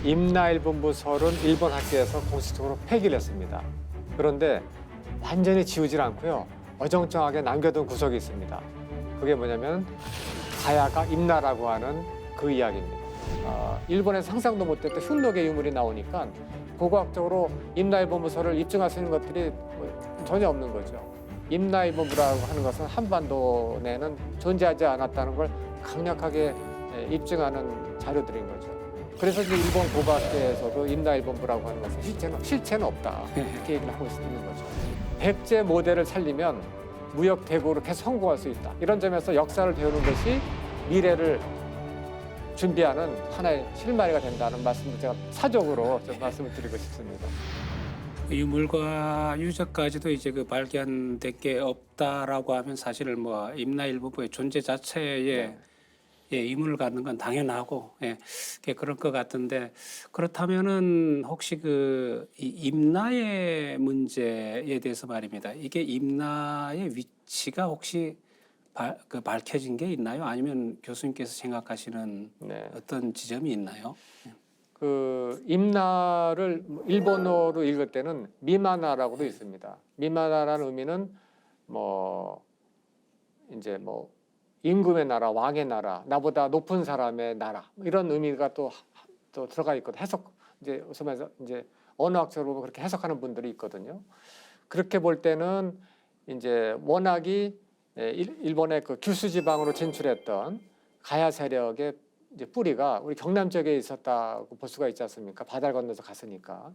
임나일본부설은 일본 학계에서 공식적으로 폐기를 했습니다. 그런데 완전히 지우질 않고요. 어정쩡하게 남겨둔 구석이 있습니다. 그게 뭐냐면 가야가 임나라고 하는 그 이야기입니다. 일본에서 상상도 못했던 흉노의 유물이 나오니까 고고학적으로 임나일본부설을 입증할 수 있는 것들이 전혀 없는 거죠. 임나일본부라고 하는 것은 한반도 내는 존재하지 않았다는 걸 강력하게 입증하는 자료들인 거죠. 그래서 이제 일본 고고학계에서도 임나일본부라고 하는 것은 실체는 없다 이렇게 얘기를 하고 있는 거죠. 백제 모델을 살리면 무역 대국으로 계속 성공할 수 있다. 이런 점에서 역사를 배우는 것이 미래를 준비하는 하나의 실마리가 된다는 말씀을 제가 사적으로 좀 말씀을 드리고 싶습니다. 유물과 유적까지도 이제 그 발견된 게 없다라고 하면 사실 뭐 임나일본부의 존재 자체에 의문을 갖는 건 당연하고 그럴 것 같은데, 그렇다면은 혹시 이 임나의 문제에 대해서 말입니다. 이게 임나의 위치가 혹시 밝혀진 게 있나요? 아니면 교수님께서 생각하시는 어떤 지점이 있나요? 그 임나를 일본어로 읽을 때는 미마나라고도 있습니다. 미마나라는 의미는 이제 임금의 나라, 왕의 나라, 나보다 높은 사람의 나라 이런 의미가 또 들어가 있거든. 해석 이제 언어학적으로 그렇게 해석하는 분들이 있거든요. 그렇게 볼 때는 이제 워낙이 일본의 그 규슈 지방으로 진출했던 가야 세력의 이제 뿌리가 우리 경남 지역에 있었다고 볼 수가 있지 않습니까? 바다를 건너서 갔으니까.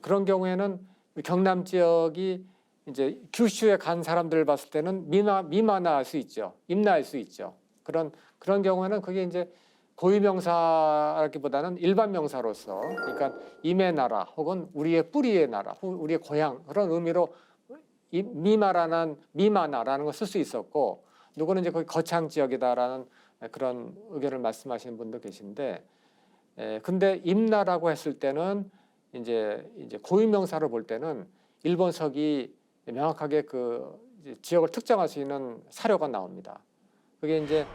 그런 경우에는 경남 지역이 이제 규슈에 간 사람들을 봤을 때는 미마나할 수 있죠. 임나할 수 있죠. 그런 경우에는 그게 이제 고유명사라기보다는 일반 명사로서, 그러니까 임의 나라 혹은 우리의 뿌리의 나라, 우리의 고향 그런 의미로 미마나라는 걸 쓸 수 있었고, 누구는 이제 거기 거창 지역이다라는 그런 의견을 말씀하시는 분도 계신데, 근데 임나라고 했을 때는 이제 고유명사로 볼 때는 일본석이 명확하게 그 지역을 특정할 수 있는 사료가 나옵니다. 그게 이제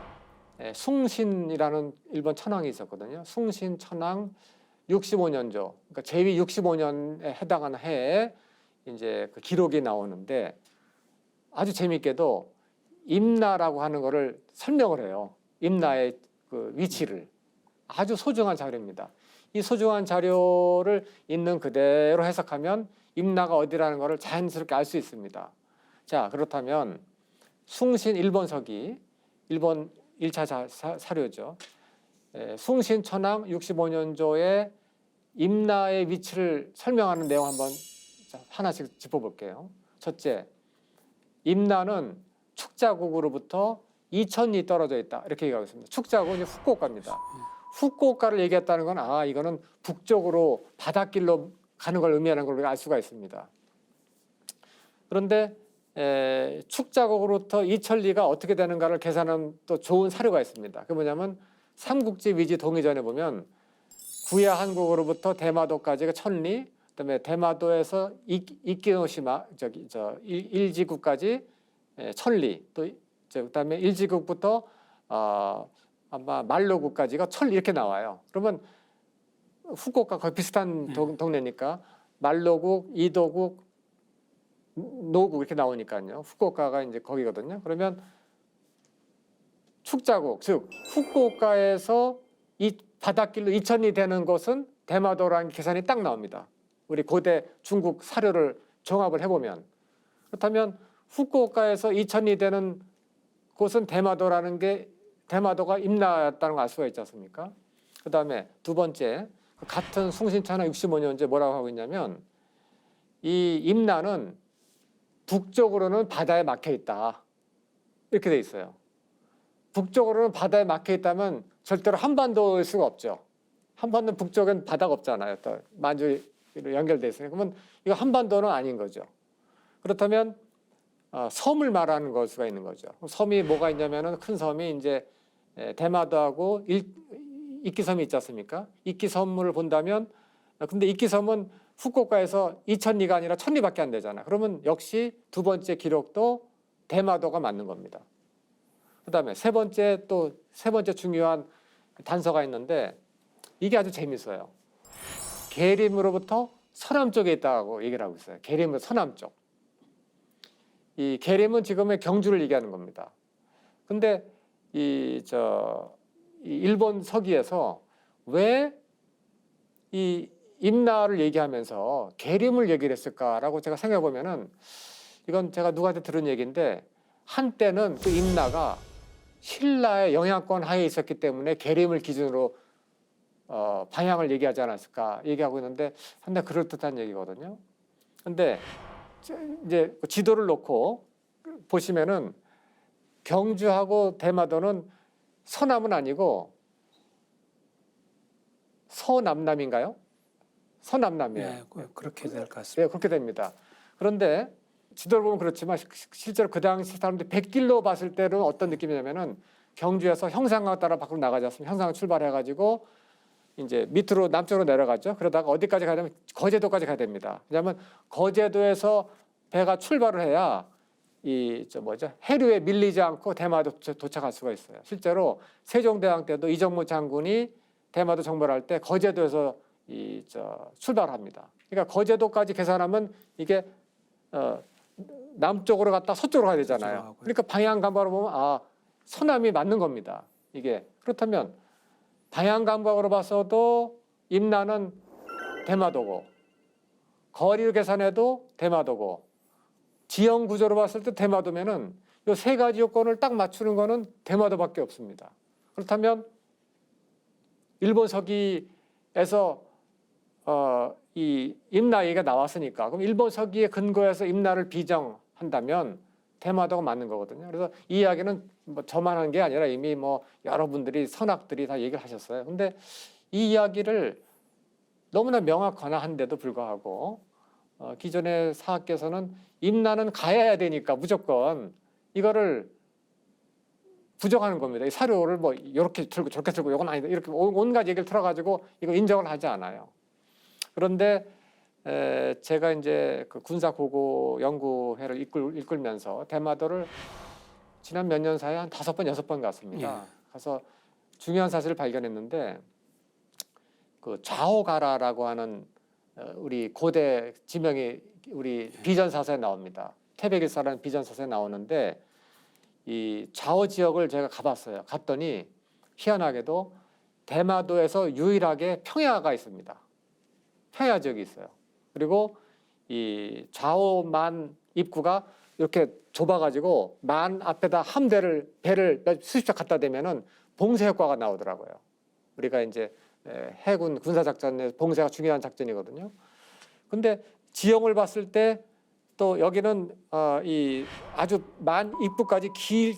숭신이라는 일본 천황이 있었거든요. 숭신 천황 65년조, 그러니까 제위 65년에 해당하는 해에 이제 그 기록이 나오는데, 아주 재미있게도 임나라고 하는 거를 설명을 해요. 임나의 그 위치를. 아주 소중한 자료입니다. 이 소중한 자료를 있는 그대로 해석하면 임나가 어디라는 것을 자연스럽게 알 수 있습니다. 자, 그렇다면 숭신 일본서기, 일본 1차 사료죠. 숭신 천황 65년조의 임나의 위치를 설명하는 내용 한번 하나씩 짚어볼게요. 첫째, 임나는 축자국으로부터 2,000리 떨어져 있다. 이렇게 얘기하고 있습니다. 축자국은 후쿠오카입니다. 후쿠오카를 얘기했다는 건 이거는 북쪽으로 바닷길로 가는 걸 의미하는 걸 우리가 알 수가 있습니다. 그런데 축자국으로부터 2,000리가 어떻게 되는가를 계산하는 또 좋은 사료가 있습니다. 그게 뭐냐면 삼국지 위지 동의전에 보면 구야 한국으로부터 대마도까지가 1,000리, 그다음에 대마도에서 이키노시마 일지국까지 1,000리, 또 그다음에 일지국부터 아마 말로국까지가 1,000리 이렇게 나와요. 그러면 후쿠오카 거의 비슷한 동네니까 말로국, 이도국, 노국 이렇게 나오니까요. 후쿠오카가 이제 거기거든요. 그러면 축자국, 즉 후쿠오카에서 이 바닷길로 2,000리 되는 곳은 대마도라는 계산이 딱 나옵니다. 우리 고대 중국 사료를 종합을 해보면. 그렇다면 후쿠오카에서 2,000리 되는 곳은 대마도라는 게, 대마도가 임나였다는 걸 알 수가 있지 않습니까? 그 다음에 두 번째, 같은 숭신천황 65년제 뭐라고 하고 있냐면, 이 임나는 북쪽으로는 바다에 막혀 있다. 이렇게 돼 있어요. 북쪽으로는 바다에 막혀 있다면 절대로 한반도일 수가 없죠. 한반도 북쪽엔 바다가 없잖아요. 또 만주로 연결돼 있으니까. 그러면 이거 한반도는 아닌 거죠. 그렇다면 섬을 말하는 걸 수가 있는 거죠. 섬이 뭐가 있냐면은 큰 섬이 이제 대마도하고 이끼섬이 있지 않습니까? 이끼섬을 본다면, 근데 이끼섬은 후쿠오카에서 2,000리가 아니라 1,000리밖에 안 되잖아. 그러면 역시 두 번째 기록도 대마도가 맞는 겁니다. 그다음에 세 번째 중요한 단서가 있는데, 이게 아주 재밌어요. 계림으로부터 서남쪽에 있다고 얘기를 하고 있어요. 계림은 서남쪽. 이 계림은 지금의 경주를 얘기하는 겁니다. 근데 이 일본 서기에서 왜 이 임나를 얘기하면서 계림을 얘기를 했을까라고 제가 생각해 보면은 이건 제가 누구한테 들은 얘기인데 한때는 그 임나가 신라의 영향권 하에 있었기 때문에 계림을 기준으로 방향을 얘기하지 않았을까 얘기하고 있는데 한데 그럴듯한 얘기거든요. 근데 이제 지도를 놓고 보시면은 경주하고 대마도는 서남은 아니고 서남남인가요? 서남남이에요. 네, 그렇게 될 것 같습니다. 네, 그렇게 됩니다. 그런데 지도를 보면 그렇지만 실제로 그 당시 사람들이 백길로 봤을 때는 어떤 느낌이냐면은 경주에서 형산강 따라 밖으로 나가지 않습니까? 형산강 출발해가지고 이제 밑으로 남쪽으로 내려가죠. 그러다가 어디까지 가야 되면 거제도까지 가야 됩니다. 왜냐하면 거제도에서 배가 출발을 해야 해류에 밀리지 않고 대마도 도착할 수가 있어요. 실제로 세종대왕 때도 이정무 장군이 대마도 정벌할 때 거제도에서 출발합니다. 그러니까 거제도까지 계산하면 이게 남쪽으로 갔다 서쪽으로 가야 되잖아요. 그러니까 방향 감각으로 보면 서남이 맞는 겁니다. 이게 그렇다면 방향 감각으로 봐서도 임나는 대마도고 거리를 계산해도 대마도고 지형 구조로 봤을 때 대마도면은 이 세 가지 요건을 딱 맞추는 거는 대마도밖에 없습니다. 그렇다면 일본 서기에서 이 임나 얘기가 나왔으니까 그럼 일본 서기에 근거해서 임나를 비정한다면 대마도가 맞는 거거든요. 그래서 이 이야기는 뭐 저만 한 게 아니라 이미 뭐 여러분들이 선학들이 다 얘기를 하셨어요. 근데 이 이야기를 너무나 명확한데도 불구하고 기존의 사학께서는 임나는 가야 되니까 무조건 이거를 부정하는 겁니다. 이 사료를 뭐 이렇게 틀고 저렇게 틀고 이건 아니다. 이렇게 온갖 얘기를 틀어가지고 이거 인정을 하지 않아요. 그런데 제가 이제 그 군사고고 연구회를 이끌면서 대마도를 지난 몇 년 사이에 한 5번, 6번 갔습니다. 가서 중요한 사실을 발견했는데 그 좌오가라라고 하는 우리 고대 지명이 우리 비전사서에 나옵니다. 태백일사라는 비전사서에 나오는데 이 좌오 지역을 제가 가봤어요. 갔더니 희한하게도 대마도에서 유일하게 평야가 있습니다. 평야 지역이 있어요. 그리고 이 좌오만 입구가 이렇게 좁아가지고 만 앞에다 배를 수십척 갖다 대면은 봉쇄 효과가 나오더라고요. 우리가 이제 해군 군사작전에 봉쇄가 중요한 작전이거든요. 근데 지형을 봤을 때 또 여기는 이 아주 만 입구까지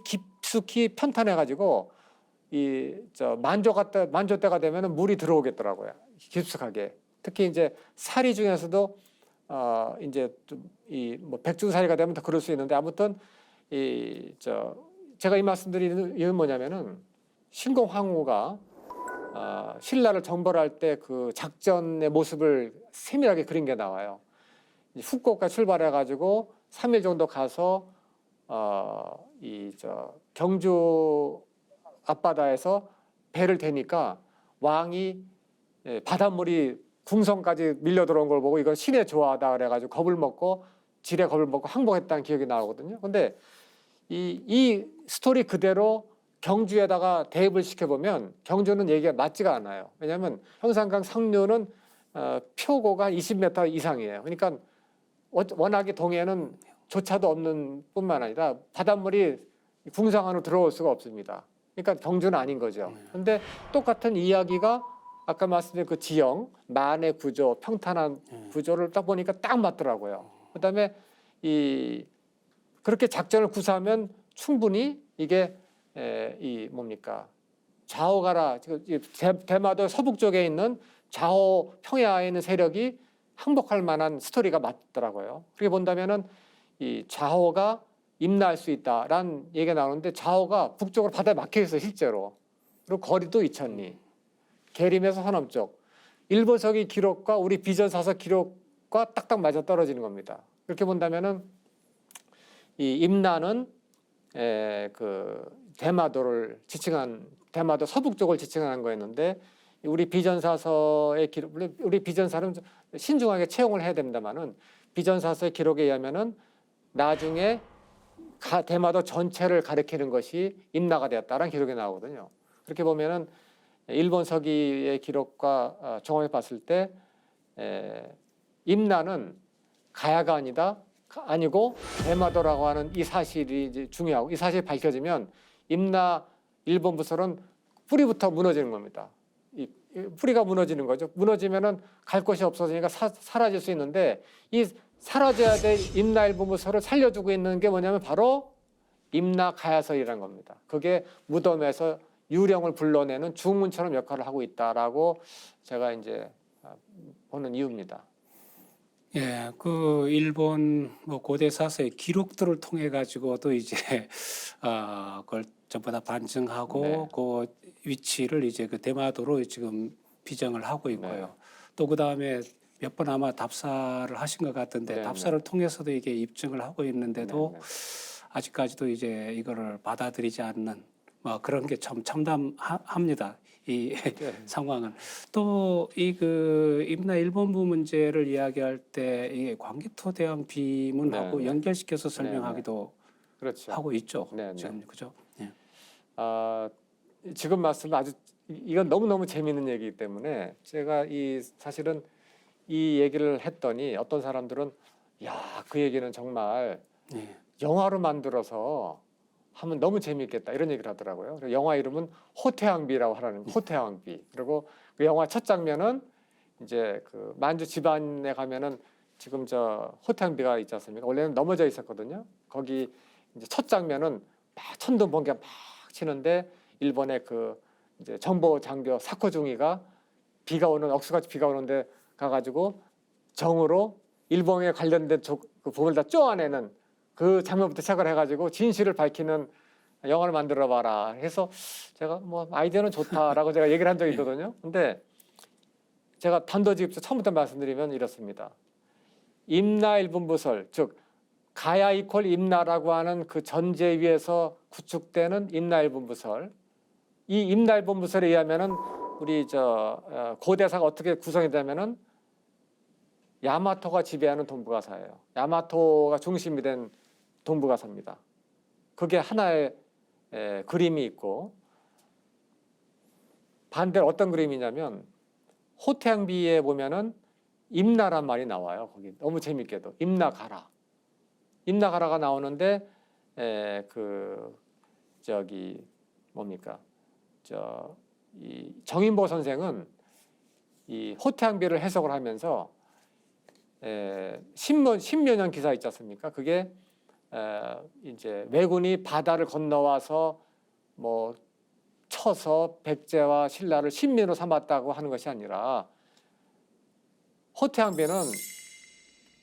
깊숙이 편탄해가지고 만조 때가 되면은 물이 들어오겠더라고요. 깊숙하게. 특히 이제 사리 중에서도 이제 이 뭐 백중사리가 되면 더 그럴 수 있는데 아무튼 제가 이 말씀드리는 이유는 뭐냐면은 신공황후가 신라를 정벌할 때 그 작전의 모습을 세밀하게 그린 게 나와요. 후쿠오카 출발해가지고 3일 정도 가서 경주 앞바다에서 배를 대니까 왕이 바닷물이 궁성까지 밀려 들어온 걸 보고 이건 신의 조화다 그래가지고 지레 겁을 먹고 항복했다는 기억이 나오거든요. 근데 이 스토리 그대로 경주에다가 대입을 시켜보면 경주는 얘기가 맞지가 않아요. 왜냐하면 형산강 상류는 표고가 20m 이상이에요. 그러니까 워낙에 동해는 조차도 없는 뿐만 아니라 바닷물이 궁성 안으로 들어올 수가 없습니다. 그러니까 경주는 아닌 거죠. 그런데 똑같은 이야기가 아까 말씀드린 그 지형, 만의 구조, 평탄한 구조를 딱 보니까 딱 맞더라고요. 그다음에 그렇게 작전을 구사하면 충분히 이게 좌오가라 대마도 서북 쪽에 있는 좌오 평야에 있는 세력이 항복할 만한 스토리가 맞더라고요. 그렇게 본다면은 이 좌오가 임나할 수 있다라는 얘기가 나오는데 좌오가 북쪽으로 바다에 막혀 있어요, 실제로. 그리고 거리도 2,000리. 계림에서 서남쪽. 일본 서기 기록과 우리 비전사서 기록과 딱딱 맞아 떨어지는 겁니다. 그렇게 본다면은 이 임나는 그 대마도 서북 쪽을 지칭한 거였는데 우리 비전사서의 기록, 물론 우리 비전사는 신중하게 채용을 해야 됩니다만은 비전사서의 기록에 의하면은 나중에 대마도 전체를 가리키는 것이 임나가 되었다라는 기록이 나오거든요. 그렇게 보면은 일본 서기의 기록과 종합해 봤을 때 임나는 가야가 아니고 대마도라고 하는 이 사실이 이제 중요하고 이 사실이 밝혀지면 임나 일본 부설은 뿌리부터 무너지는 겁니다. 이 뿌리가 무너지는 거죠. 무너지면은 갈 곳이 없어지니까 사라질 수 있는데 이 사라져야 될 임나 일본 부설을 살려주고 있는 게 뭐냐면 바로 임나 가야설이라는 겁니다. 그게 무덤에서 유령을 불러내는 주문처럼 역할을 하고 있다라고 제가 이제 보는 이유입니다. 예, 그 일본 뭐 고대 사서의 기록들을 통해 가지고도 이제 그걸 전부 다 반증하고 네. 그 위치를 이제 그 대마도로 지금 비정을 하고 있고요. 네. 또 그 다음에 몇 번 아마 답사를 하신 것 같은데 네, 답사를 통해서도 이게 입증을 하고 있는데도 네, 네. 아직까지도 이제 이거를 받아들이지 않는 뭐 그런 게 참 참담합니다. 이 네. 상황은 또 이 그 임나 일본부 문제를 이야기할 때 이게 광개토대왕 비문하고 네, 네. 연결시켜서 설명하기도 그렇죠. 하고 있죠. 네, 네. 지금 그죠? 예. 지금 말씀 아주 이건 너무너무 재미있는 얘기이기 때문에 제가 사실은 이 얘기를 했더니 어떤 사람들은 야, 그 얘기는 정말 예. 영화로 만들어서 하면 너무 재미있겠다 이런 얘기를 하더라고요. 그리고 영화 이름은 호태왕비라고 하라는 호태왕비. 그리고 그 영화 첫 장면은 이제 그 만주 집안에 가면은 지금 저 호태왕비가 있지 않습니까? 원래는 넘어져 있었거든요. 거기 이제 첫 장면은 막 천둥 번개가 막 치는데 일본의 그 이제 정보 장교 사코중이가 비가 오는 억수같이 비가 오는데 가가지고 정으로 일본에 관련된 그 부분을 다 쪼아내는 그 장면부터 시작을 해가지고 진실을 밝히는 영화를 만들어 봐라 해서 제가 뭐 아이디어는 좋다라고 제가 얘기를 한 적이 있거든요. 근데 제가 단도직입적 처음부터 말씀드리면 이렇습니다. 임나 일본부설 즉 가야 이퀄 임나라고 하는 그 전제 위에서 구축되는 임나 일본부설 이 임나 일본부설에 의하면은 우리 고대사가 어떻게 구성이 되면은 야마토가 지배하는 동북아사예요. 야마토가 중심이 된 동북아사입니다. 그게 하나의 그림이 있고 반대로 어떤 그림이냐면 호태양비에 보면은 임나란 말이 나와요. 거기 너무 재밌게도 임나가라, 임나가라가 나오는데 뭡니까? 이 정인보 선생은 이 호태양비를 해석을 하면서 신묘년 기사 있지 않습니까? 그게 이제 왜군이 바다를 건너와서 뭐 쳐서 백제와 신라를 신민으로 삼았다고 하는 것이 아니라 호태양비는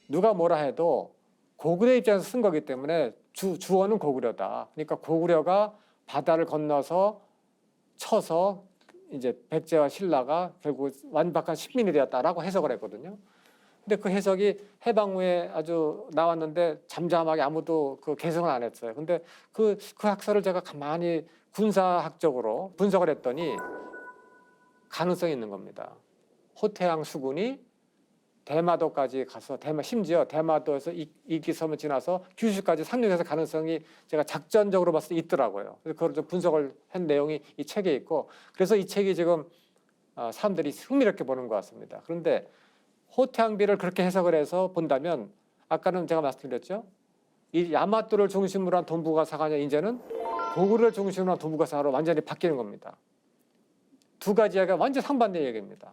누가 뭐라 해도 고구려 입장에서 쓴 거기 때문에 주어는 고구려다. 그러니까 고구려가 바다를 건너서 쳐서 이제 백제와 신라가 결국 완벽한 신민이 되었다라고 해석을 했거든요. 근데 그 해석이 해방 후에 아주 나왔는데 잠잠하게 아무도 그 개성을 안 했어요. 근데 그 학설을 제가 가만히 군사학적으로 분석을 했더니 가능성이 있는 겁니다. 호태양 수군이 대마도까지 가서 심지어 대마도에서 이기섬을 지나서 규슈까지 상륙해서 가능성이 제가 작전적으로 봤을 때 있더라고요. 그래서 그걸 좀 분석을 한 내용이 이 책에 있고 그래서 이 책이 지금 사람들이 흥미롭게 보는 것 같습니다. 그런데 호태양비를 그렇게 해석을 해서 본다면 아까는 제가 말씀드렸죠. 이 야마토를 중심으로 한 동북아사가 아니라 이제는 고구려를 중심으로 한 동북아사로 완전히 바뀌는 겁니다. 두 가지 이야기가 완전 상반된 얘기입니다.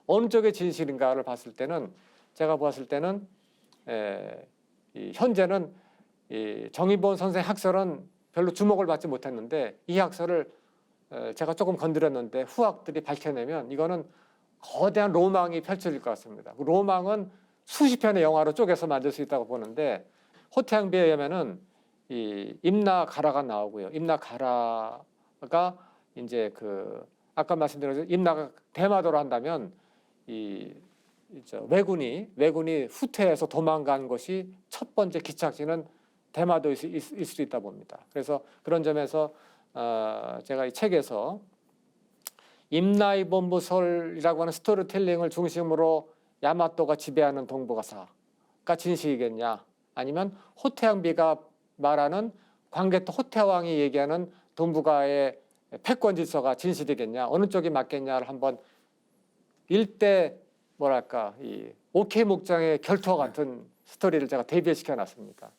어느 쪽의 진실인가를 봤을 때는 제가 보았을 때는 현재는 이 정인본 선생 학설은 별로 주목을 받지 못했는데 이 학설을 제가 조금 건드렸는데 후학들이 밝혀내면 이거는 거대한 로망이 펼쳐질 것 같습니다. 그 로망은 수십 편의 영화로 쪼개서 만들 수 있다고 보는데 호태양비에 의하면은 이 임나가라가 나오고요. 임나가라가 이제 그 아까 말씀드린 임나가 대마도로 한다면 왜군이 후퇴해서 도망간 것이 첫 번째 기착지는 대마도일 수 있다 봅니다. 그래서 그런 점에서 제가 이 책에서 임나이본부설이라고 하는 스토리텔링을 중심으로 야마토가 지배하는 동북아사가 진실이겠냐? 아니면 호태양비가 말하는 광개토 호태왕이 얘기하는 동북아의 패권 질서가 진실이겠냐? 어느 쪽이 맞겠냐를 한번 일대 뭐랄까 이 오케이 목장의 결투와 같은 스토리를 제가 대비시켜 놨습니다.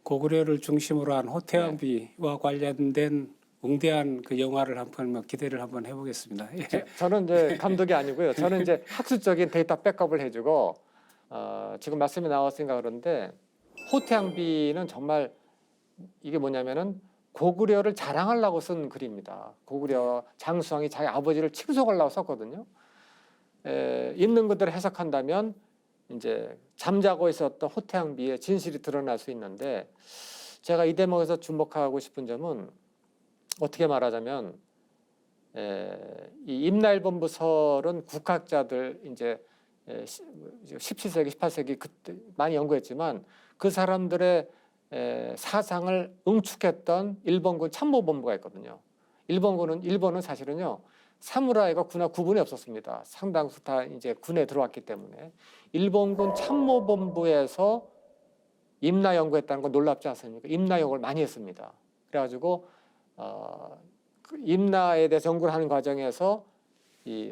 고구려를 중심으로 한 호태왕비와 관련된 웅대한 그 영화를 한번 뭐 기대를 한번 해보겠습니다. 예. 저는 이제 감독이 아니고요. 저는 이제 학술적인 데이터 백업을 해주고 지금 말씀이 나왔으니까 그런데 호태양비는 정말 이게 뭐냐면은 고구려를 자랑하려고 쓴 글입니다. 고구려 장수왕이 자기 아버지를 칭송하려고 썼거든요. 있는 그대로 해석한다면 이제 잠자고 있었던 호태양비의 진실이 드러날 수 있는데 제가 이 대목에서 주목하고 싶은 점은 어떻게 말하자면 이 임나일본부설은 국학자들 이제 17세기, 18세기 그때 많이 연구했지만 그 사람들의 사상을 응축했던 일본군 참모본부가 있거든요. 일본은 사실은요 사무라이가 군하 구분이 없었습니다. 상당수 다 이제 군에 들어왔기 때문에 일본군 참모본부에서 임나 연구했다는 건 놀랍지 않습니까? 임나 연구를 많이 했습니다. 그래가지고 그 임나에 대해서 연구를 하는 과정에서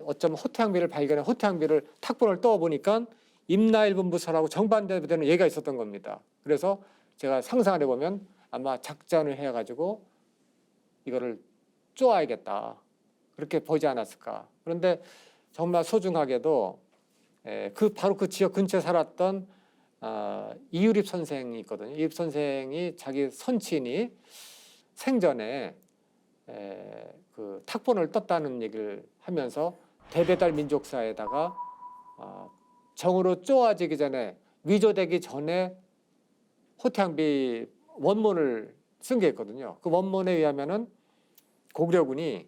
어쩌면 호태양비를 발견해 호태양비를 탁본을 떠보니까 임나일본부설하고 정반대되는 얘기가 있었던 겁니다. 그래서 제가 상상을 해보면 아마 작전을 해가지고 이거를 쪼아야겠다. 그렇게 보지 않았을까. 그런데 정말 소중하게도 바로 그 지역 근처에 살았던 이유립 선생이 있거든요. 이유립 선생이 자기 선친이 생전에 그 탁본을 떴다는 얘기를 하면서 대배달 민족사에다가 정으로 쪼아지기 전에 위조되기 전에 호태양비 원문을 쓴 게 있거든요. 그 원문에 의하면은 고구려군이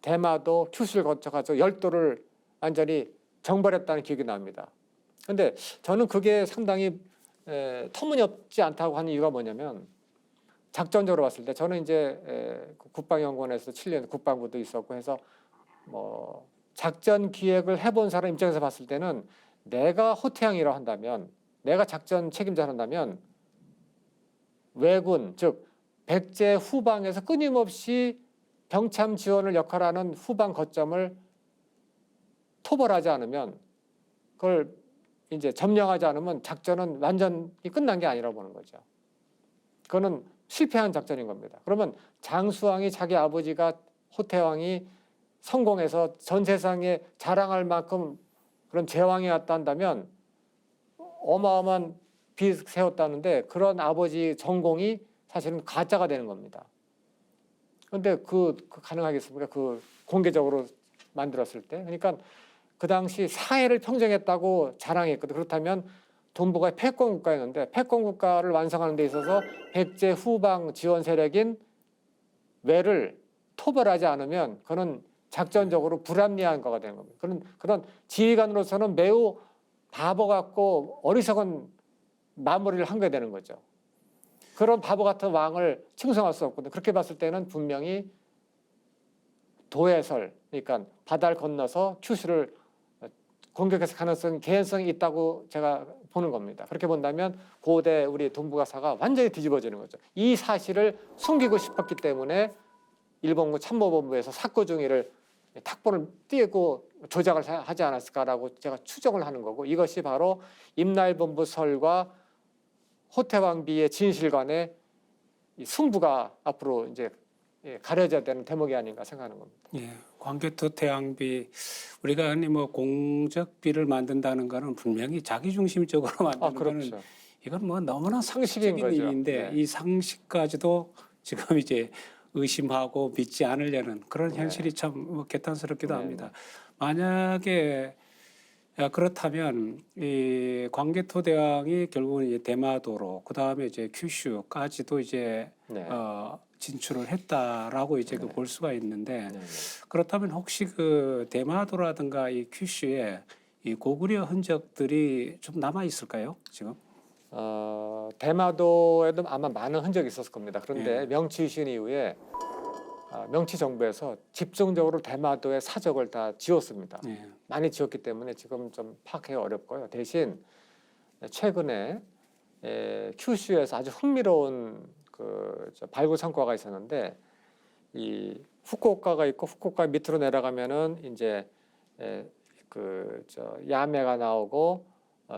대마도 큐슈를 거쳐가서 열도를 완전히 정벌했다는 기억이 납니다. 그런데 저는 그게 상당히 터무니없지 않다고 하는 이유가 뭐냐면 작전적으로 봤을 때 저는 이제 국방연구원에서 7년 국방부도 있었고 해서 뭐 작전 기획을 해본 사람 입장에서 봤을 때는 내가 호태양이라고 한다면 내가 작전 책임자를 한다면 왜군 즉 백제 후방에서 끊임없이 병참 지원을 역할하는 후방 거점을 토벌하지 않으면 그걸 이제 점령하지 않으면 작전은 완전히 끝난 게 아니라고 보는 거죠. 그거는 실패한 작전인 겁니다. 그러면 장수왕이 자기 아버지가 호태왕이 성공해서 전 세상에 자랑할 만큼 그런 제왕이었다 한다면 어마어마한 빚 세웠다는데 그런 아버지 전공이 사실은 가짜가 되는 겁니다. 그런데 그 가능하겠습니까? 그 공개적으로 만들었을 때. 그러니까 그 당시 사해를 평정했다고 자랑했거든. 그렇다면 동북아의 패권 국가였는데 패권 국가를 완성하는 데 있어서 백제 후방 지원 세력인 외를 토벌하지 않으면 그는 작전적으로 불합리한 거가 되는 겁니다. 그런 지휘관으로서는 매우 바보 같고 어리석은 마무리를 한 게 되는 거죠. 그런 바보 같은 왕을 칭송할 수 없거든요. 그렇게 봤을 때는 분명히 도해설, 그러니까 바다를 건너서 큐슈를 공격할 개연성이 있다고 제가 보는 겁니다. 그렇게 본다면 고대 우리 동북아사가 완전히 뒤집어지는 거죠. 이 사실을 숨기고 싶었기 때문에 일본군 참모본부에서 사고중위를 탁본을 띄고 조작을 하지 않았을까라고 제가 추정을 하는 거고 이것이 바로 임나일본부설과 호태왕비의 진실 간의 승부가 앞으로 이제 가려져야 되는 대목이 아닌가 생각하는 겁니다. 예, 광개토 태양비 우리가 흔히 뭐 공적비를 만든다는 거는 분명히 자기중심적으로 만드는 그렇죠. 거는 이건 뭐 너무나 상식인 상식적인 거죠. 일인데 네. 이 상식까지도 지금 이제 의심하고 믿지 않으려는 그런 현실이 참 뭐 개탄스럽기도 합니다. 만약에 그렇다면 이 광개토 대왕이 결국은 이제 대마도로 그 다음에 이제 큐슈까지도 이제 진출을 했다라고 이제 볼 수가 있는데 그렇다면 혹시 그 대마도라든가 이 큐슈에 이 고구려 흔적들이 좀 남아 있을까요 지금? 대마도에도 아마 많은 흔적이 있었을 겁니다. 그런데 예. 명치 유신 이후에 명치 정부에서 집중적으로 대마도의 사적을 다 지웠습니다. 예. 많이 지웠기 때문에 지금 좀 파악하기 어렵고요. 대신 최근에 큐슈에서 아주 흥미로운 발굴 성과가 있었는데 이 후쿠오카가 있고 후쿠오카 밑으로 내려가면은 이제 야메가 나오고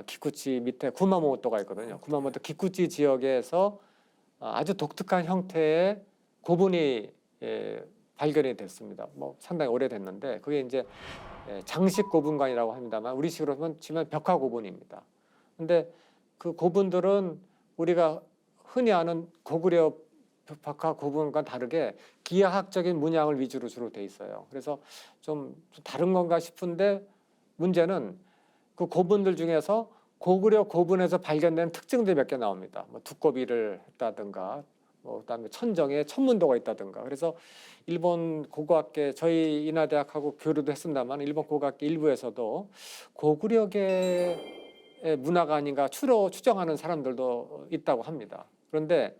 기쿠치 밑에 구마모토가 있거든요. 구마모토 기쿠치 지역에서 아주 독특한 형태의 고분이 발견이 됐습니다. 뭐 상당히 오래됐는데 그게 이제 장식 고분관이라고 합니다만 우리식으로 치면 벽화 고분입니다. 근데 그 고분들은 우리가 흔히 아는 고구려 벽화 고분과 다르게 기하학적인 문양을 위주로 주로 돼 있어요. 그래서 좀 다른 건가 싶은데 문제는 그 고분들 중에서 고구려 고분에서 발견된 특징들이 몇 개 나옵니다. 뭐 두꺼비를 했다든가, 뭐 그다음에 천정에 천문도가 있다든가. 그래서 일본 고고학계 저희 인하대학하고 교류도 했습니다만 일본 고고학계 일부에서도 고구려계의 문화가 아닌가 추정하는 사람들도 있다고 합니다. 그런데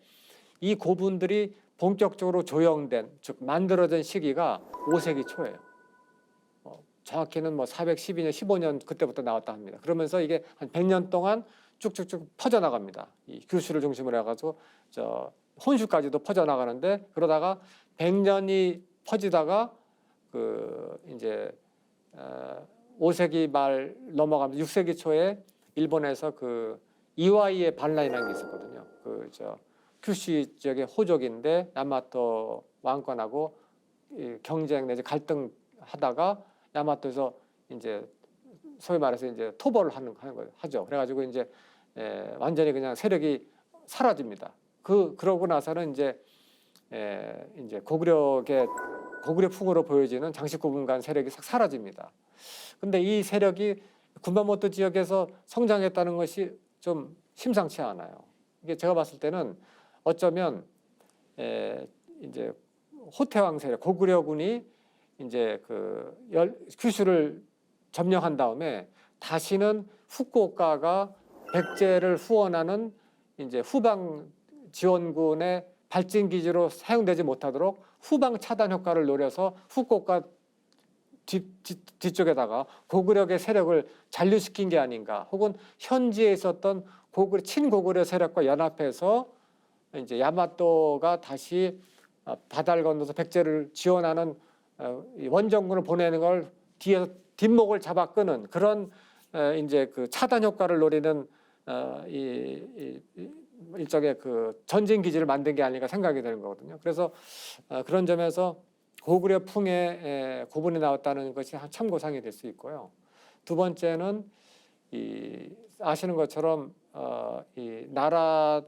이 고분들이 본격적으로 조형된, 즉 만들어진 시기가 5세기 초예요. 정확히는 뭐 412년, 15년 그때부터 나왔다 합니다. 그러면서 이게 한 100년 동안 쭉쭉쭉 퍼져나갑니다. 이 규슈를 중심으로 해가지고 혼슈까지도 퍼져나가는데 그러다가 100년이 퍼지다가 이제 5세기 말 넘어가면서 6세기 초에 일본에서 이와이의 반란이라는 게 있었거든요. 큐슈 지역의 호족인데 야마토 왕권하고 경쟁 내지 갈등하다가 야마토에서 이제 소위 말해서 이제 토벌을 하죠. 그래가지고 이제 완전히 그냥 세력이 사라집니다. 그러고 나서는 이제 고구려 풍으로 보여지는 장식고분간 세력이 싹 사라집니다. 근데 이 세력이 군마모토 지역에서 성장했다는 것이 좀 심상치 않아요. 이게 제가 봤을 때는 어쩌면 이제 호태왕 세력 고구려군이 이제 큐슈를 점령한 다음에 다시는 후쿠오카가 백제를 후원하는 이제 후방 지원군의 발진 기지로 사용되지 못하도록 후방 차단 효과를 노려서 후쿠오카 뒤쪽에다가 고구려의 세력을 잔류시킨 게 아닌가, 혹은 현지에 있었던 친고구려 세력과 연합해서 이제 야마토가 다시 바다를 건너서 백제를 지원하는 원정군을 보내는 걸 뒤에서 뒷목을 잡아 끄는 그런 이제 차단 효과를 노리는 일종의 전진 기지를 만든 게 아닌가 생각이 되는 거거든요. 그래서 그런 점에서 고구려 풍의 고분이 나왔다는 것이 한 참고상이 될 수 있고요. 두 번째는 아시는 것처럼 이 나라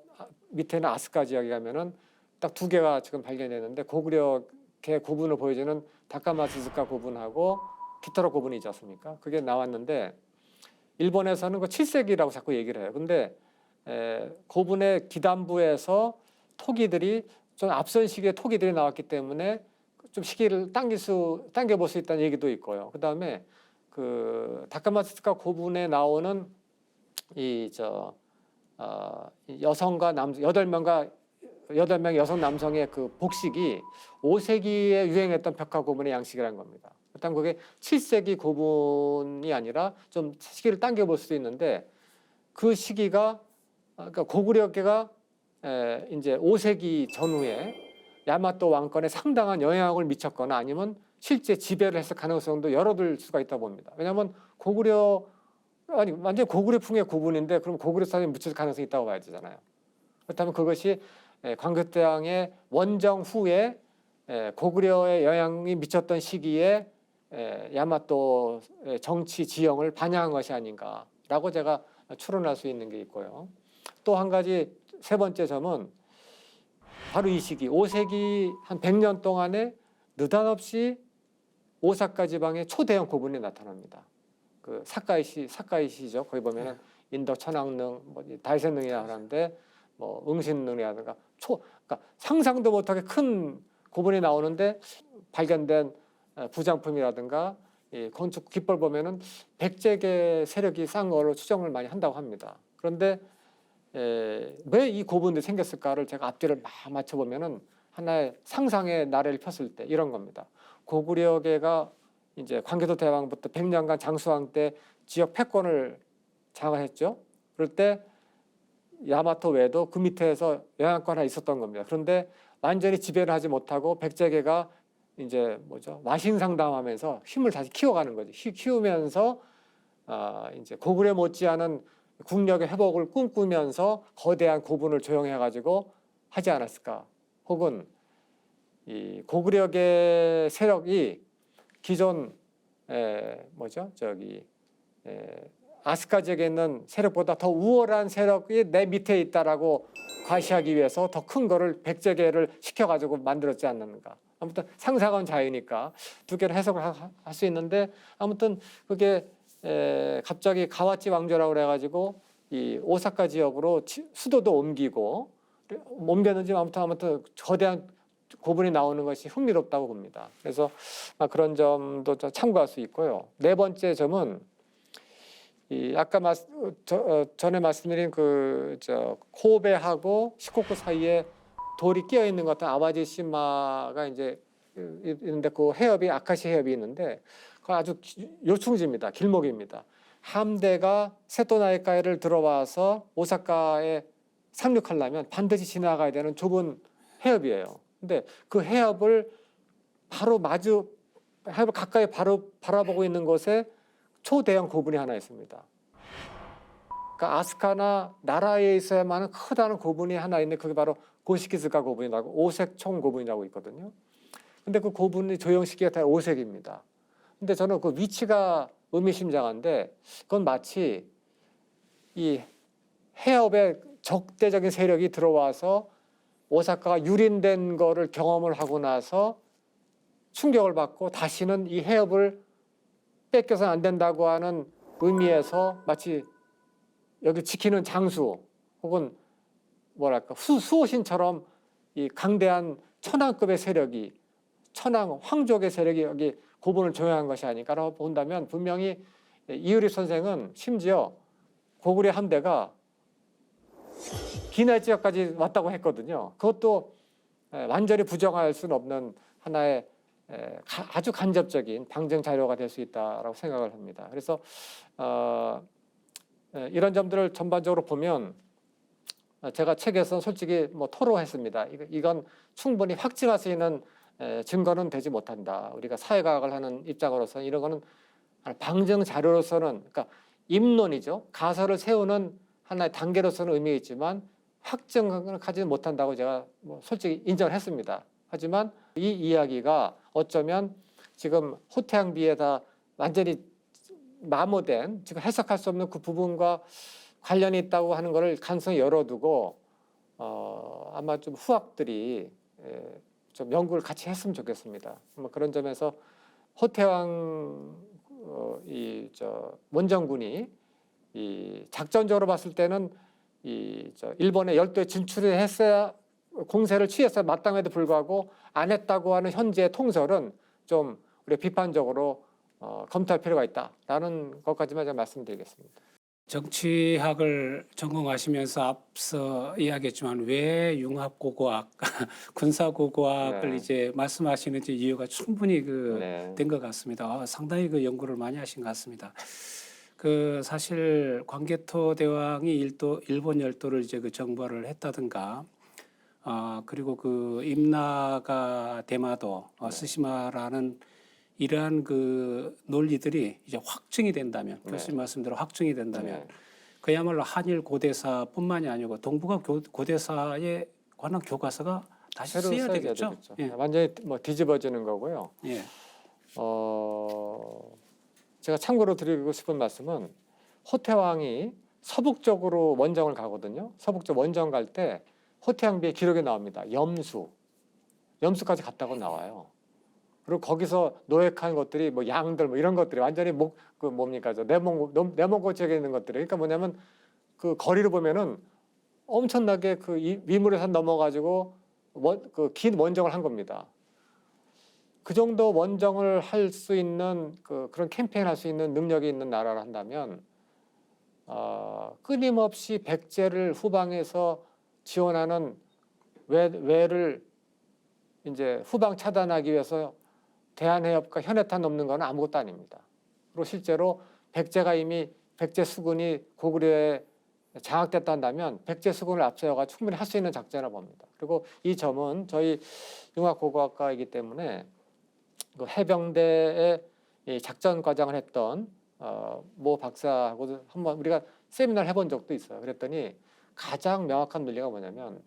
밑에는 아스카 지역에 가면은 딱 두 개가 지금 발견됐는데 고구려계 고분을 보여주는 다카마츠스카 고분하고 키타로 고분이 있지 않습니까? 그게 나왔는데 일본에서는 7세기라고 자꾸 얘기를 해요. 근데 고분의 기단부에서 토기들이 좀 앞선 시기에 토기들이 나왔기 때문에 좀 시기를 당겨볼 수 있다는 얘기도 있고요. 그 다음에 다카마츠스카 고분에 나오는 여성과 남성 8명 여성 남성의 복식이 5세기에 유행했던 벽화 고분의 양식이라는 겁니다. 일단 그게 7세기 고분이 아니라 좀 시기를 당겨볼 수도 있는데 그 시기가 그러니까 고구려계가 이제 5세기 전후에 야마토 왕권에 상당한 영향을 미쳤거나 아니면 실제 지배를 했을 가능성도 열어둘 수가 있다고 봅니다. 왜냐하면 완전 고구려풍의 고분인데 그럼 고구려 사람이 묻힐 가능성이 있다고 봐야 되잖아요. 그렇다면 그것이 광교태양의 원정 후에 고구려의 영향이 미쳤던 시기에 야마토 정치 지형을 반영한 것이 아닌가라고 제가 추론할 수 있는 게 있고요. 또 한 가지 세 번째 점은 바로 이 시기 5세기 한 100년 동안에 느닷없이 오사카 지방에 초대형 고분이 나타납니다. 사카이시죠. 거기 보면은 인도 천왕릉, 다이센릉이라 하는데 응신릉이라든가 그러니까 상상도 못하게 큰 고분이 나오는데 발견된 부장품이라든가 건축 깃벌 보면은 백제계 세력이 쌓은 거로 추정을 많이 한다고 합니다. 그런데 왜 이 고분이 생겼을까를 제가 앞뒤를 막 맞춰보면은 하나의 상상의 나래를 폈을 때 이런 겁니다. 고구려계가 이제 광개토 대왕부터 100년간 장수왕 때 지역 패권을 장악했죠. 그럴 때 야마토 외에도 그 밑에서 영향권 하나 있었던 겁니다. 그런데 완전히 지배를 하지 못하고 백제계가 이제 뭐죠? 와신상담하면서 힘을 다시 키워가는 거죠. 키우면서 이제 고구려 못지않은 국력의 회복을 꿈꾸면서 거대한 고분을 조성해가지고 하지 않았을까? 혹은 이 고구려계 세력이 기존 뭐죠? 아스카 지역에 있는 세력보다 더 우월한 세력이 내 밑에 있다라고 과시하기 위해서 더 큰 거를 백제계를 시켜가지고 만들었지 않는가. 아무튼 상상은 자유니까 두 개를 해석을 할 수 있는데 아무튼 그게 갑자기 가와치 왕조라고 그래가지고 이 오사카 지역으로 수도도 옮겼는지 아무튼 거대한 고분이 나오는 것이 흥미롭다고 봅니다. 그래서 그런 점도 참고할 수 있고요. 네 번째 점은 이 아까 전에 말씀드린 코베하고 시코쿠 사이에 돌이 끼어 있는 것 같은 아와지시마가 이제 있는데 그 해협이 아카시 해협이 있는데 그 아주 요충지입니다. 길목입니다. 함대가 세토나이카이를 들어와서 오사카에 상륙하려면 반드시 지나가야 되는 좁은 해협이에요. 근데 그 해협을 해협을 가까이 바로 바라보고 있는 곳에 초대형 고분이 하나 있습니다. 그러니까 아스카나 나라에 있어야만 하는 크다는 고분이 하나 있는데 그게 바로 고시키즈카 고분이라고 오색총 고분이라고 있거든요. 근데 그 고분이 조형식이 다 오색입니다. 근데 저는 그 위치가 의미심장한데 그건 마치 이 해협에 적대적인 세력이 들어와서 오사카가 유린된 거를 경험을 하고 나서 충격을 받고 다시는 이 해협을 뺏겨서는 안 된다고 하는 의미에서 마치 여기 지키는 장수 혹은 뭐랄까 수호신처럼 이 강대한 천황급의 세력이 천황 황족의 세력이 여기 고분을 조용한 것이 아닐까라고 본다면 분명히 이유리 선생은 심지어 고구려 함대가 기내 지역까지 왔다고 했거든요. 그것도 완전히 부정할 수는 없는 하나의 아주 간접적인 방증 자료가 될 수 있다라고 생각을 합니다. 그래서 이런 점들을 전반적으로 보면 제가 책에서 솔직히 토로했습니다. 이건 충분히 확증할 수 있는 증거는 되지 못한다. 우리가 사회과학을 하는 입장으로서는 이런 거는 방증 자료로서는 그러니까 입론이죠. 가설을 세우는 하나의 단계로서는 의미가 있지만 확증을 가지는 못한다고 제가 솔직히 인정을 했습니다. 하지만 이 이야기가 어쩌면 지금 호태양비에 다 완전히 마모된 지금 해석할 수 없는 그 부분과 관련이 있다고 하는 것을 가능성을 열어두고 아마 좀 후학들이 좀 연구를 같이 했으면 좋겠습니다. 그런 점에서 호태왕 원정군이 이 작전적으로 봤을 때는 일본의 열도에 진출을 했어야 공세를 취했어야 마땅해도 불구하고 안 했다고 하는 현재의 통설은 좀 우리가 비판적으로 검토할 필요가 있다라는 것까지만 제가 말씀드리겠습니다. 정치학을 전공하시면서 앞서 이야기했지만 왜 융합고고학, 군사고고학을 네. 이제 말씀하시는지 이유가 충분히 네. 된 것 같습니다. 상당히 연구를 많이 하신 것 같습니다. 사실 광개토 대왕이 일본 열도를 이제 정벌을 했다든가, 그리고 임나가 대마도, 스시마라는 이러한 논리들이 이제 확증이 된다면, 교수님 말씀대로 확증이 된다면, 그야말로 한일 고대사뿐만이 아니고 동북아 고대사에 관한 교과서가 다시 쓰여야 되겠죠. 예. 완전히 뒤집어지는 거고요. 예. 제가 참고로 드리고 싶은 말씀은 호태왕이 서북쪽으로 원정을 가거든요. 서북쪽 원정 갈 때 호태왕비의 기록에 나옵니다. 염수까지 갔다고 나와요. 그리고 거기서 노획한 것들이 양들 이런 것들이 완전히 내몽고 지역에 있는 것들이 그러니까 뭐냐면 그 거리를 보면은 엄청나게 위물에서 넘어가지고 긴 원정을 한 겁니다. 그 정도 원정을 할 수 있는 그런 캠페인 할 수 있는 능력이 있는 나라를 한다면 끊임없이 백제를 후방에서 지원하는 외를 이제 후방 차단하기 위해서 대한해협과 현해탄 넘는 건 아무것도 아닙니다. 그리고 실제로 백제가 이미 백제 수군이 고구려에 장악됐다 한다면 백제 수군을 앞세워가 충분히 할 수 있는 작전이라고 봅니다. 그리고 이 점은 저희 융합고고학과이기 때문에 그 해병대의 이 작전 과장을 했던 모 박사하고도 한번 우리가 세미나를 해본 적도 있어요. 그랬더니 가장 명확한 논리가 뭐냐면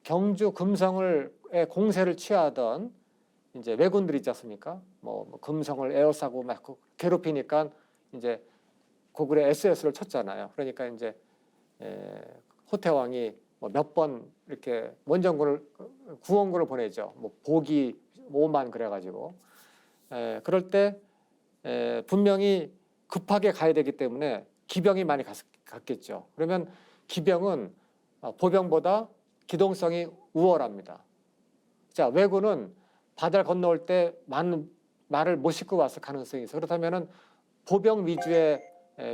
경주 금성을 공세를 취하던 이제 왜군들이 있지 않습니까? 뭐 금성을 에워싸고 막 괴롭히니까 이제 고구려 SS를 쳤잖아요. 그러니까 이제 호태왕이 뭐 몇 번 이렇게 원정군을 구원군을 보내죠. 뭐 보기 5만 그래가지고 그럴 때 분명히 급하게 가야 되기 때문에 기병이 많이 갔겠죠. 그러면 기병은 보병보다 기동성이 우월합니다. 자, 왜군은 바다를 건너올 때 많은 말을 못 싣고 왔을 가능성이 있어. 그렇다면은 보병 위주의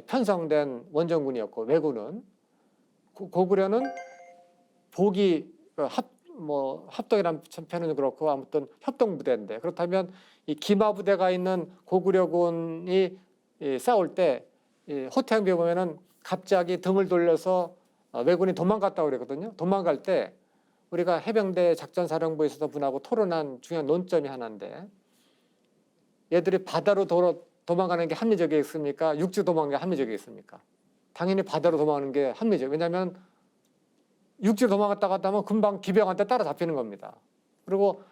편성된 원정군이었고 왜군은 고구려는 보기 합동이라는 편은 그렇고 아무튼 협동 부대인데 그렇다면 이 기마 부대가 있는 고구려군이 싸울 때 호태양비에 보면은 갑자기 등을 돌려서 왜군이 도망갔다고 그랬거든요. 도망갈 때 우리가 해병대 작전사령부에서도 분하고 토론한 중요한 논점이 하나인데 얘들이 바다로 도망가는 게 합리적이겠습니까? 육지 도망가는 게 합리적이겠습니까? 당연히 바다로 도망가는 게 합리적. 왜냐하면 육지로 도망갔다가 하면 금방 기병한테 따라잡히는 겁니다. 그리고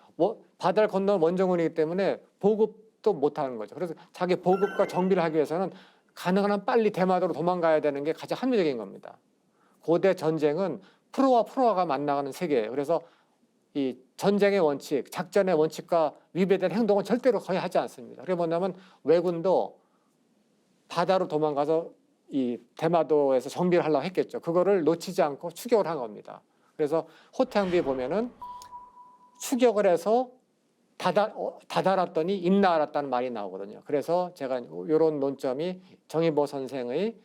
바다를 건너는 원정군이기 때문에 보급도 못하는 거죠. 그래서 자기 보급과 정비를 하기 위해서는 가능한 한 빨리 대마도로 도망가야 되는 게 가장 합리적인 겁니다. 고대 전쟁은 프로와 프로가 만나가는 세계예요. 그래서 이 전쟁의 원칙, 작전의 원칙과 위배된 행동은 절대로 거의 하지 않습니다. 그게 뭐냐면 왜군도 바다로 도망가서 이 대마도에서 정비를 하려고 했겠죠. 그거를 놓치지 않고 추격을 한 겁니다. 그래서 호태양비에 보면은 추격을 해서 다다랐더니 임나알았다는 말이 나오거든요. 그래서 제가 이런 논점이 정의보 선생의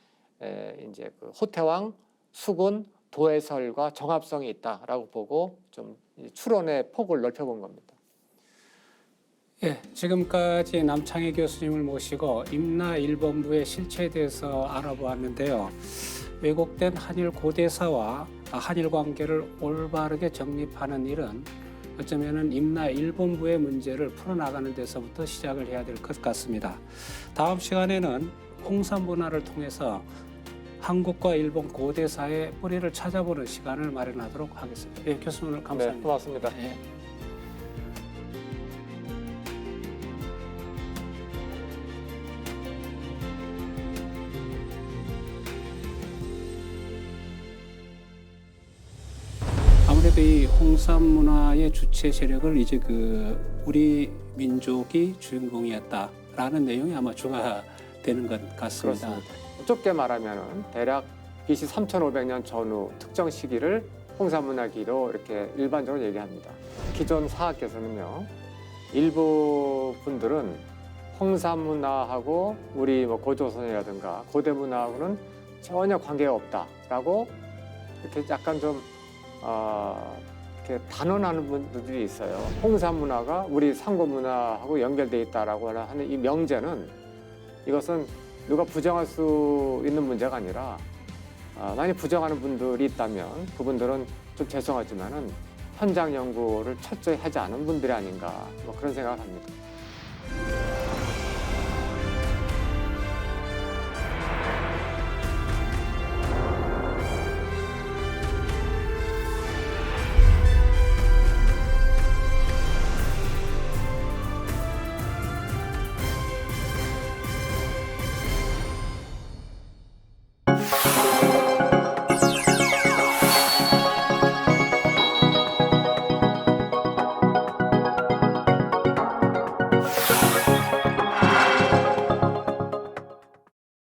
이제 그 호태왕 수군 도해설과 정합성이 있다라고 보고 좀 추론의 폭을 넓혀본 겁니다. 예, 지금까지 남창희 교수님을 모시고 임나 1본부의 실체에 대해서 알아보았는데요. 왜곡된 한일 고대사와 한일 관계를 올바르게 정립하는 일은 어쩌면은 임나 1본부의 문제를 풀어나가는 데서부터 시작을 해야 될 것 같습니다. 다음 시간에는 홍산 문화를 통해서 한국과 일본 고대사의 뿌리를 찾아보는 시간을 마련하도록 하겠습니다. 예, 교수님 오늘 감사합니다. 네, 고맙습니다. 예. 아무래도 이 홍산 문화의 주체 세력을 이제 우리 민족이 주인공이었다라는 내용이 아마 주가 되는 것 같습니다. 그렇습니다. 좁게 말하면은 대략 BC 3,500년 전후 특정 시기를 홍산문화기로 이렇게 일반적으로 얘기합니다. 기존 사학계에서는요, 일부 분들은 홍산문화하고 우리 고조선이라든가 고대 문화하고는 전혀 관계가 없다라고 이렇게 약간 좀 이렇게 단언하는 분들이 있어요. 홍산문화가 우리 상고문화하고 연결돼 있다라고 하는 이 명제는 이것은 누가 부정할 수 있는 문제가 아니라 만약 부정하는 분들이 있다면 그분들은 좀 죄송하지만은 현장 연구를 철저히 하지 않은 분들이 아닌가 그런 생각을 합니다.